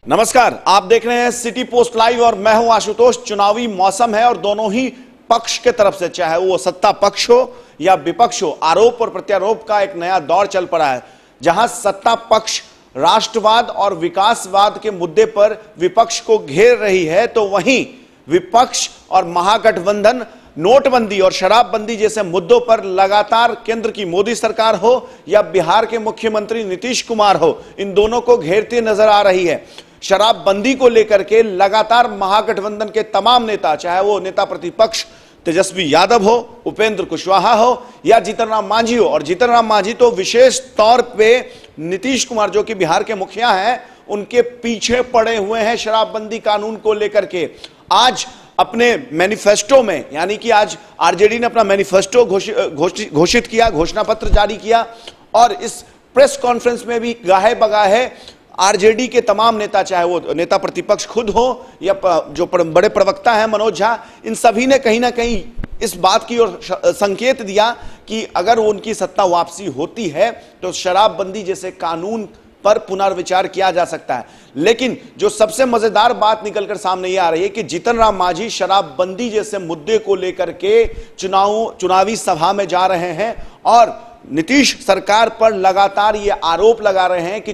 नमस्कार, आप देख रहे हैं सिटी पोस्ट लाइव और मैं हूं आशुतोष। चुनावी मौसम है और दोनों ही पक्ष के तरफ से, चाहे वो सत्ता पक्ष हो या विपक्ष हो, आरोप और प्रत्यारोप का एक नया दौर चल पड़ा है। जहां सत्ता पक्ष राष्ट्रवाद और विकासवाद के मुद्दे पर विपक्ष को घेर रही है, तो वहीं विपक्ष और महागठबंधन नोटबंदी और शराबबंदी जैसे मुद्दों पर लगातार केंद्र की मोदी सरकार हो या बिहार के मुख्यमंत्री नीतीश कुमार हो, इन दोनों को घेरती नजर आ रही है। शराबबंदी को लेकर के लगातार महागठबंधन के तमाम नेता, चाहे वो नेता प्रतिपक्ष तेजस्वी यादव हो, उपेंद्र कुशवाहा हो या जीतन राम मांझी हो, और जीतन राम मांझी तो विशेष तौर पे नीतीश कुमार जो कि बिहार के मुखिया हैं, उनके पीछे पड़े हुए हैं शराबबंदी कानून को लेकर के। आज अपने मैनिफेस्टो में, यानी कि आज आरजेडी ने अपना मैनिफेस्टो घोषित किया, घोषणा पत्र जारी किया, और इस प्रेस कॉन्फ्रेंस में भी गाहे बगाहे आरजेडी के तमाम नेता, चाहे वो नेता प्रतिपक्ष खुद हो या जो बड़े प्रवक्ता हैं मनोज झा, इन सभी ने कहीं ना कहीं इस बात की ओर संकेत दिया कि अगर उनकी सत्ता वापसी होती है तो शराबबंदी जैसे कानून पर पुनर्विचार किया जा सकता है। लेकिन जो सबसे मजेदार बात निकलकर सामने ये आ रही है कि जीतन राम मांझी शराबबंदी जैसे मुद्दे को लेकर के चुनावी सभा में जा रहे हैं और नीतीश सरकार पर लगातार ये आरोप लगा रहे हैं कि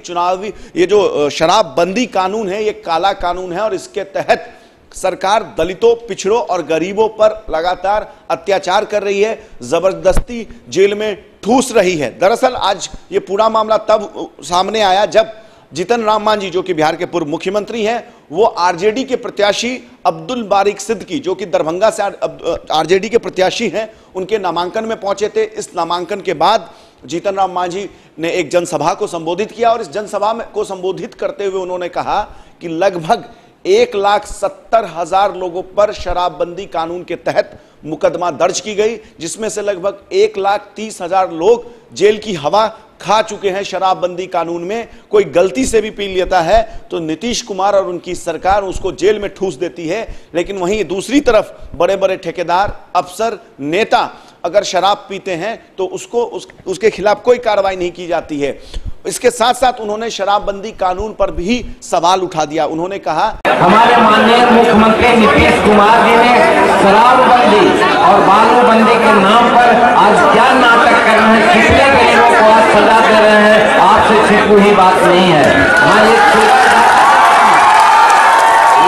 ये जो शराबबंदी कानून है, ये काला कानून है और इसके तहत सरकार दलितों, पिछड़ों और गरीबों पर लगातार अत्याचार कर रही है, जबरदस्ती जेल में ठूस रही है। दरअसल आज ये पूरा मामला तब सामने आया जब जीतन राम मांझी, जो कि बिहार के पूर्व मुख्यमंत्री हैं, वो आरजेडी के प्रत्याशी अब्दुल बारिक सिद्दीकी, जो कि दरभंगा से आरजेडी के प्रत्याशी हैं, उनके नामांकन में पहुंचे थे। इस नामांकन के बाद जीतन राम मांझी ने एक जनसभा को संबोधित किया और इस जनसभा को संबोधित करते हुए उन्होंने कहा कि लगभग 1,70,000 लोगों पर शराबबंदी कानून के तहत मुकदमा दर्ज की गई, जिसमें से लगभग 1,30,000 लोग जेल की हवा खा चुके हैं। शराबबंदी कानून में कोई गलती से भी पी लेता है तो नीतीश कुमार और उनकी सरकार उसको जेल में ठूस देती है। लेकिन वहीं दूसरी तरफ बड़े बड़े ठेकेदार, अफसर, नेता अगर शराब पीते हैं तो उसके खिलाफ कोई कार्रवाई नहीं की जाती है। इसके साथ साथ उन्होंने शराबबंदी कानून पर भी सवाल उठा दिया। उन्होंने कहा, हमारे माननीय मुख्यमंत्री नीतीश कुमार जी ने शराबबंदी और बालूबंदी के नाम पर आज क्या नाटक कर रहे हैं, कितने गरीबों को आज सजा दे रहे हैं, आपसे छिपी हुई बात नहीं है।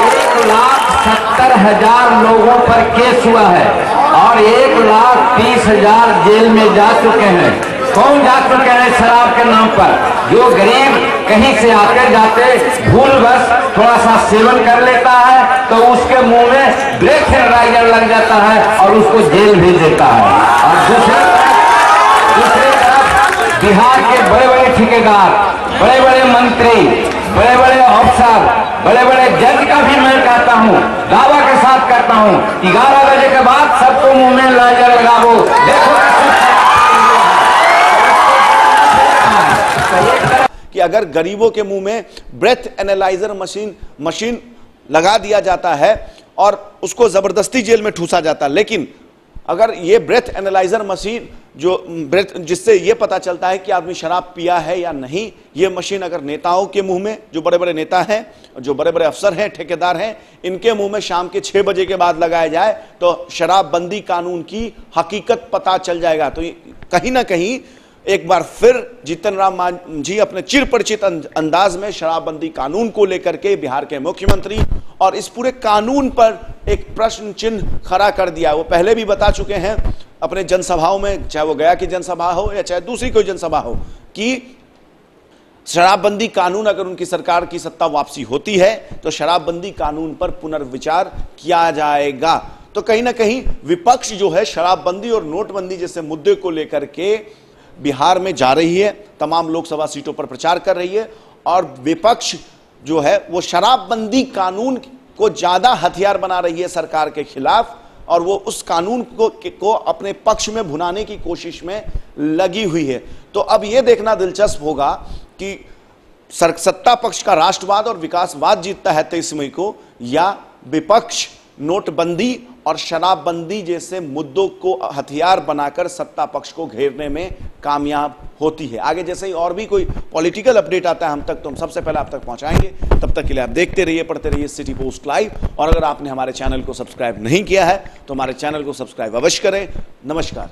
1,70,000 लोगों पर केस हुआ है और 1,30,000 जेल में जा चुके हैं। कौन जा चुके हैं शराब के नाम पर? जो गरीब कहीं से आते जाते भूलवश थोड़ा सा सेवन कर लेता है तो उसके मुंह में ब्रेथेनाइजर लग जाता है और उसको जेल भेज देता है। और दूसरी तरफ बिहार के बड़े बड़े ठेकेदार, बड़े बड़े मंत्री, बड़े बड़े अफसर, बड़े बड़े जज का भी मैं कहता हूँ, दावा के साथ कहता हूँ, 11 बजे के बाद सबको मुंह में लाइजर लगाओ। देखो कि अगर गरीबों के मुंह में ब्रेथ एनालाइजर मशीन लगा दिया जाता है और उसको जबरदस्ती जेल में ठूसा जाता है, लेकिन अगर ये ब्रेथ एनालाइजर मशीन जिससे ये पता चलता है कि आदमी शराब पिया है या नहीं, ये मशीन अगर नेताओं के मुंह में, जो बड़े बड़े नेता हैं, जो बड़े बड़े अफसर हैं, ठेकेदार हैं, इनके मुंह में शाम के 6 बजे के बाद लगाया जाए तो शराबबंदी कानून की हकीकत पता चल जाएगा। तो कहीं ना कहीं एक बार फिर जीतन राम मांझी अपने चिरपरिचित अंदाज में शराबबंदी कानून को लेकर के बिहार के मुख्यमंत्री और इस पूरे कानून पर एक प्रश्न चिन्ह खड़ा कर दिया। वो पहले भी बता चुके हैं अपने जनसभाओं में, चाहे वो गया की जनसभा हो या चाहे दूसरी कोई जनसभा हो, कि शराबबंदी कानून अगर उनकी सरकार की सत्ता वापसी होती है तो शराबबंदी कानून पर पुनर्विचार किया जाएगा। तो कहीं ना कहीं विपक्ष जो है शराबबंदी और नोटबंदी जैसे मुद्दे को लेकर के बिहार में जा रही है, तमाम लोकसभा सीटों पर प्रचार कर रही है, और विपक्ष जो है वो शराबबंदी कानून को ज्यादा हथियार बना रही है सरकार के खिलाफ, और वो उस कानून को अपने पक्ष में भुनाने की कोशिश में लगी हुई है। तो अब यह देखना दिलचस्प होगा कि सत्ता पक्ष का राष्ट्रवाद और विकासवाद जीतता है 23 मई को, या विपक्ष नोटबंदी और शराबबंदी जैसे मुद्दों को हथियार बनाकर सत्ता पक्ष को घेरने में कामयाब होती है। आगे जैसे ही और भी कोई पॉलिटिकल अपडेट आता है हम तक, तो हम सबसे पहले आप तक पहुंचाएंगे। तब तक के लिए आप देखते रहिए, पढ़ते रहिए सिटी पोस्ट लाइव। और अगर आपने हमारे चैनल को सब्सक्राइब नहीं किया है तो हमारे चैनल को सब्सक्राइब अवश्य करें। नमस्कार।